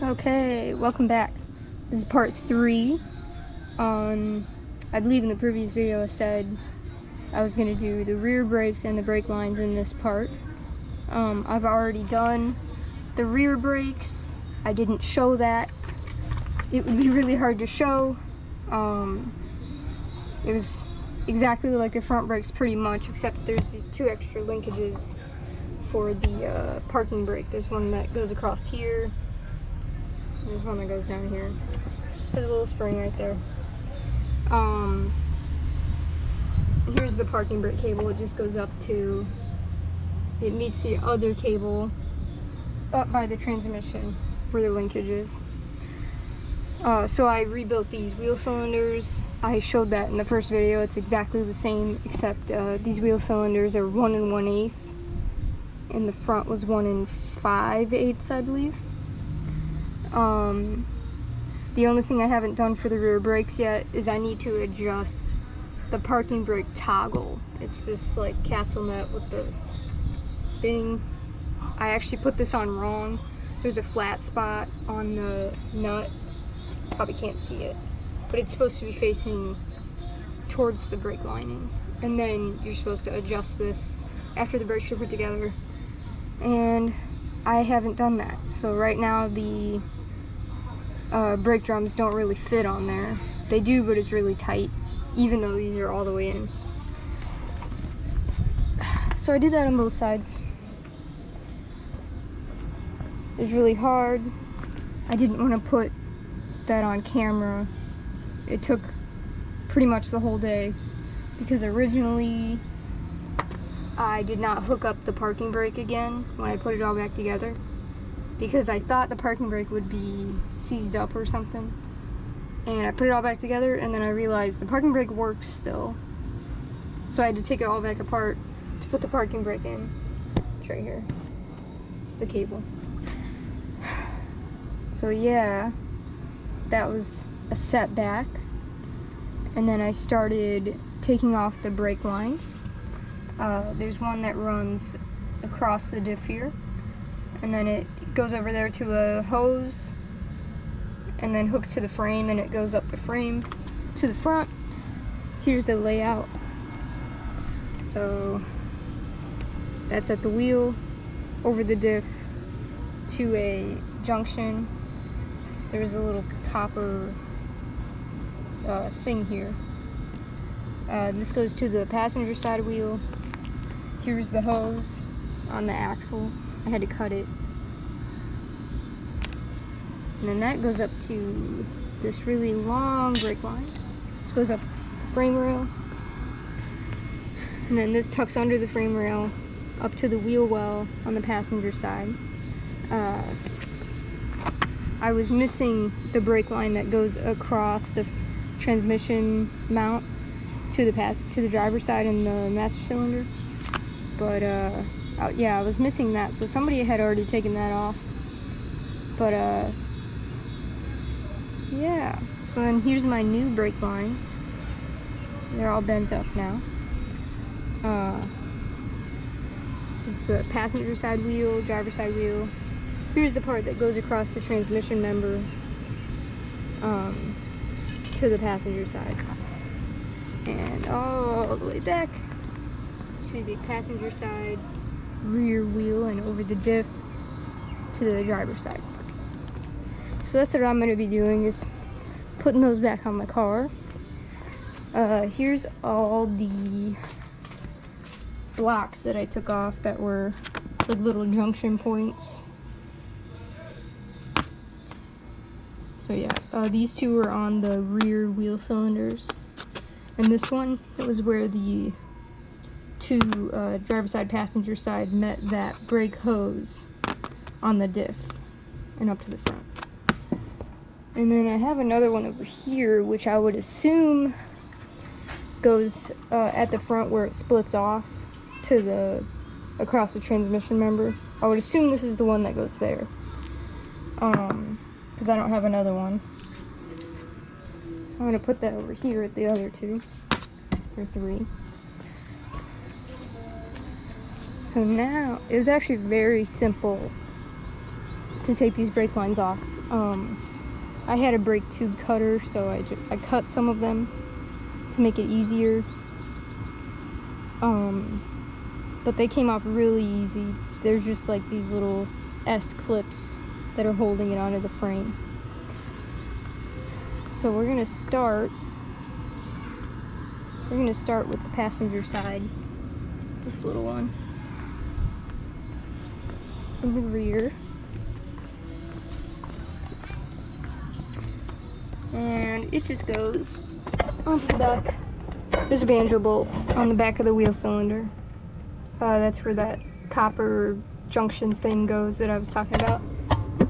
Okay, welcome back. This is part 3 on, I believe in the previous video I said I was going to do the rear brakes and the brake lines in this part. I've already done the rear brakes. I didn't show that. It would be really hard to show. It was exactly like the front brakes pretty much, except there's these 2 extra linkages for the parking brake. There's one that goes across here. There's one that goes down here. There's a little spring right there. Here's the parking brake cable. It just goes up to, it meets the other cable up by the transmission where the linkage is. So I rebuilt these wheel cylinders. I showed that in the first video. It's exactly the same, except these wheel cylinders are 1 1/8, and the front was 1 5/8, I believe. The only thing I haven't done for the rear brakes yet is I need to adjust the parking brake toggle. It's this like castle nut with the thing. I actually put this on wrong. There's a flat spot on the nut. Probably can't see it, but it's supposed to be facing towards the brake lining, and then you're supposed to adjust this after the brakes are put together, and I haven't done that. So right now the brake drums don't really fit on there. They do, but it's really tight, even though these are all the way in. So I did that on both sides. It was really hard. I didn't want to put that on camera. It took pretty much the whole day, because originally I did not hook up the parking brake again when I put it all back together, because I thought the parking brake would be seized up or something. And I put it all back together, and then I realized the parking brake works still. So I had to take it all back apart to put the parking brake in. It's right here, the cable. So yeah, that was a setback. And then I started taking off the brake lines. There's one that runs across the diff here, and then it goes over there to a hose, and then hooks to the frame, and it goes up the frame to the front. Here's the layout. So that's at the wheel, over the diff to a junction. There's a little copper thing here. This goes to the passenger side wheel. Here's the hose on the axle. I had to cut it. And then that goes up to this really long brake line. This goes up the frame rail. And then this tucks under the frame rail up to the wheel well on the passenger side. I was missing the brake line that goes across the transmission mount to the driver's side and the master cylinder. But yeah, I was missing that, so somebody had already taken that off. But yeah, so then here's my new brake lines. They're all bent up now. This is the passenger side wheel, driver's side wheel. Here's the part that goes across the transmission member to the passenger side. And all the way back to the passenger side rear wheel and over the diff to the driver's side. So that's what I'm going to be doing, is putting those back on my car. Here's all the blocks that I took off that were like little junction points. So yeah, these 2 were on the rear wheel cylinders. And this one, it was where the 2 driver's side, passenger side met that brake hose on the diff and up to the front. And then I have another one over here, which I would assume goes at the front where it splits off to the across the transmission member. I would assume this is the one that goes there, because I don't have another one. So I'm gonna put that over here at the other 2 or 3. So now it was actually very simple to take these brake lines off. I had a brake tube cutter, so I cut some of them to make it easier. But they came off really easy. There's just like these little S clips that are holding it onto the frame. So we're gonna start with the passenger side, this little one. In the rear. And it just goes onto the back. There's a banjo bolt on the back of the wheel cylinder. That's where that copper junction thing goes that I was talking about.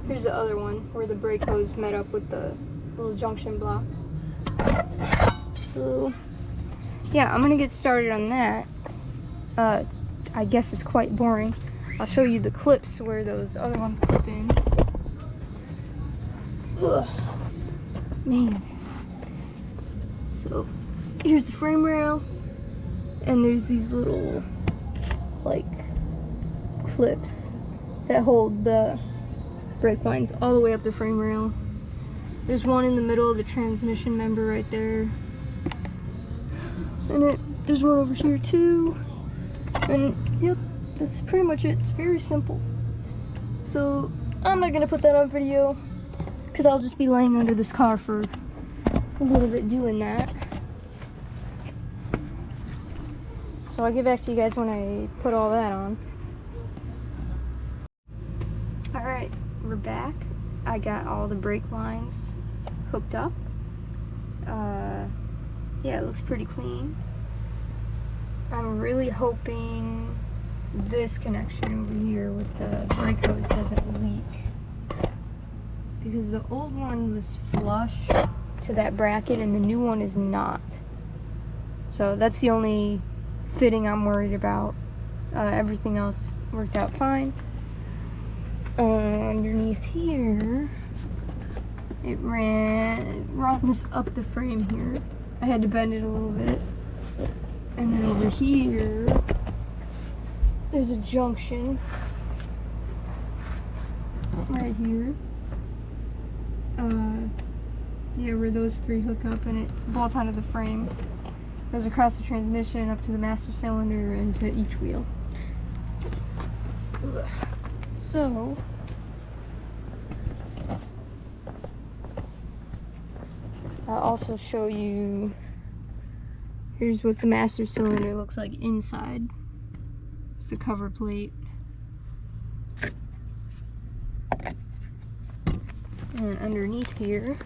Here's the other one where the brake hose met up with the little junction block. So yeah, I'm gonna get started on that. I guess it's quite boring. I'll show you the clips where those other ones clip in. Ugh. Man. So here's the frame rail, and there's these little like clips that hold the brake lines all the way up the frame rail. There's one in the middle of the transmission member right there, and there's one over here too. And yep, that's pretty much it. It's very simple. So I'm not gonna put that on video because I'll just be laying under this car for a little bit doing that. So I'll get back to you guys when I put all that on. Alright, we're back. I got all the brake lines hooked up. Yeah, it looks pretty clean. I'm really hoping this connection over here with the brake hose doesn't leak, because the old one was flush to that bracket and the new one is not. So that's the only fitting I'm worried about. Everything else worked out fine. Underneath here, it runs up the frame here. I had to bend it a little bit. And then over here, there's a junction right here. Yeah, where those three hook up and it bolts onto the frame. Goes across the transmission up to the master cylinder and to each wheel. So I'll also show you, here's what the master cylinder looks like inside. It's the cover plate. And underneath here,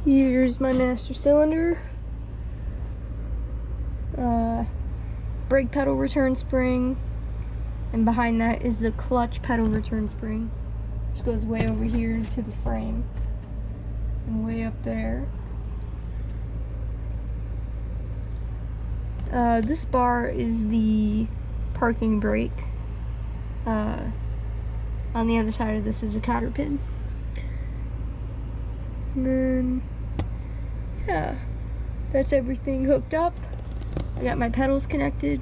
here's my master cylinder. Brake pedal return spring, and behind that is the clutch pedal return spring, which goes way over here to the frame and way up there. This bar is the parking brake. On the other side of this is a cotter pin. And then, yeah, that's everything hooked up. I got my pedals connected.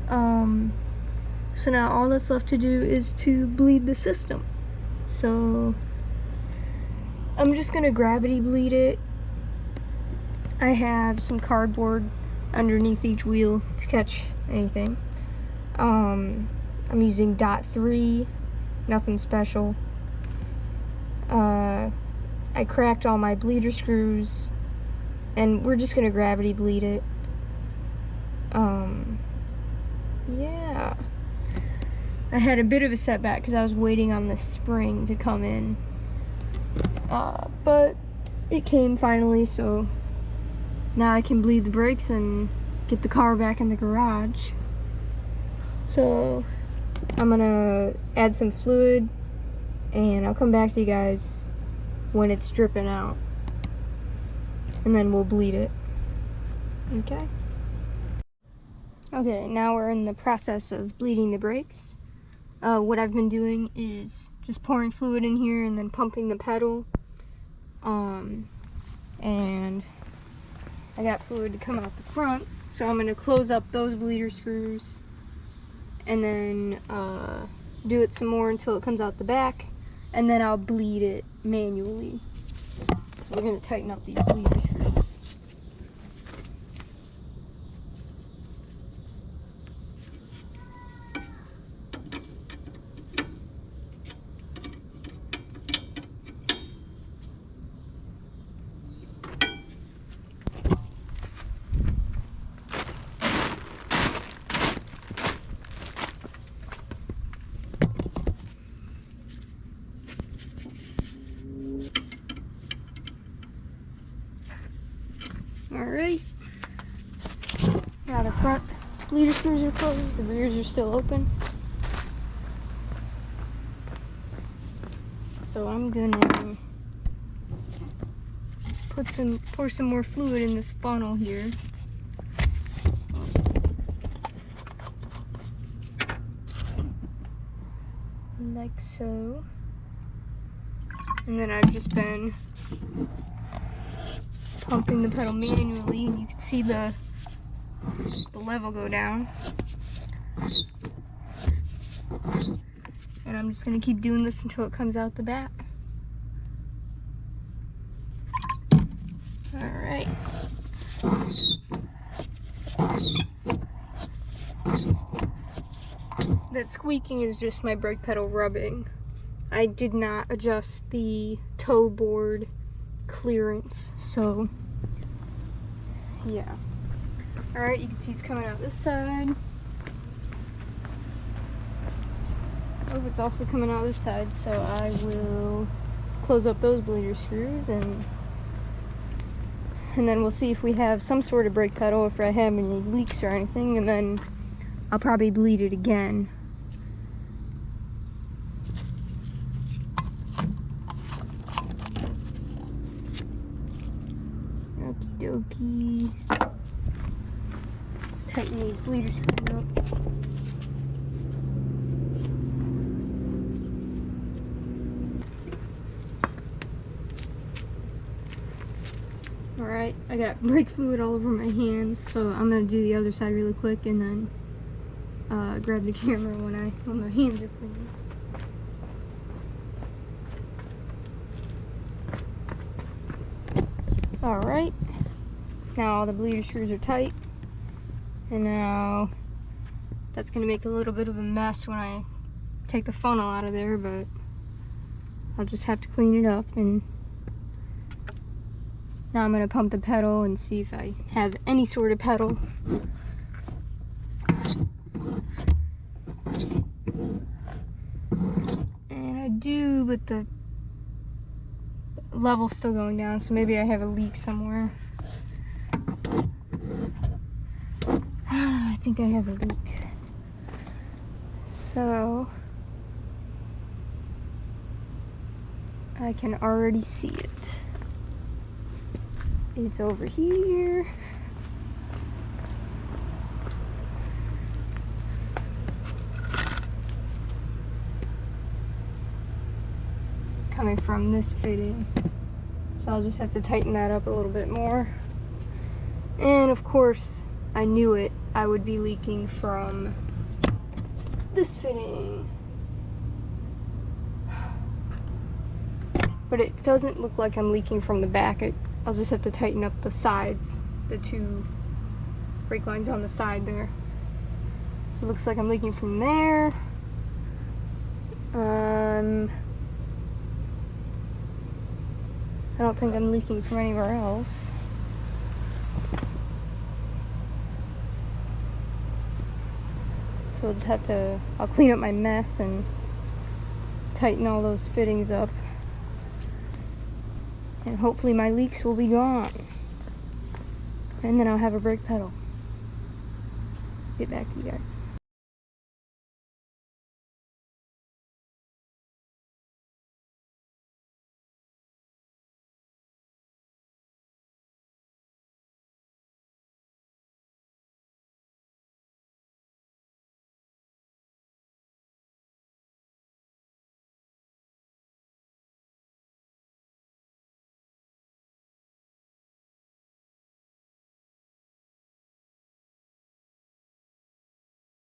So now all that's left to do is to bleed the system. So I'm just gonna gravity bleed it. I have some cardboard underneath each wheel to catch anything. I'm using .3, nothing special. I cracked all my bleeder screws, and we're just gonna gravity bleed it. Yeah. I had a bit of a setback because I was waiting on the spring to come in. But it came finally, so now I can bleed the brakes and get the car back in the garage. So I'm gonna add some fluid and I'll come back to you guys when it's dripping out, and then we'll bleed it. Okay? Okay, now we're in the process of bleeding the brakes. What I've been doing is just pouring fluid in here and then pumping the pedal. And I got fluid to come out the fronts, so I'm going to close up those bleeder screws and then do it some more until it comes out the back, and then I'll bleed it manually. So we're going to tighten up these bleeder screws. Alright, now the front bleeder screws are closed, the rears are still open. So I'm gonna pour some more fluid in this funnel here. Like so. And then I've just been pumping the pedal manually, and you can see the level go down. And I'm just going to keep doing this until it comes out the back. Alright. That squeaking is just my brake pedal rubbing. I did not adjust the toe board clearance, so yeah. Alright, you can see it's coming out this side. Oh, it's also coming out this side, so I will close up those bleeder screws and then we'll see if we have some sort of brake pedal, if I have any leaks or anything, and then I'll probably bleed it again. Okie dokie. Let's tighten these bleeder screws up. Alright, I got brake fluid all over my hands, so I'm going to do the other side really quick and then grab the camera when my hands are clean. Alright, now all the bleeder screws are tight, and now that's going to make a little bit of a mess when I take the funnel out of there, but I'll just have to clean it up. And now I'm going to pump the pedal and see if I have any sort of pedal. And I do, but the level's still going down, so maybe I have a leak somewhere. I think I have a leak. So I can already see it. It's over here. It's coming from this fitting. So I'll just have to tighten that up a little bit more. And of course, I knew it. I would be leaking from this fitting. But it doesn't look like I'm leaking from the back. I'll just have to tighten up the sides, the two brake lines on the side there. So it looks like I'm leaking from there. I don't think I'm leaking from anywhere else. So I'll just have to, I'll clean up my mess and tighten all those fittings up. And hopefully my leaks will be gone. And then I'll have a brake pedal. Get back to you guys.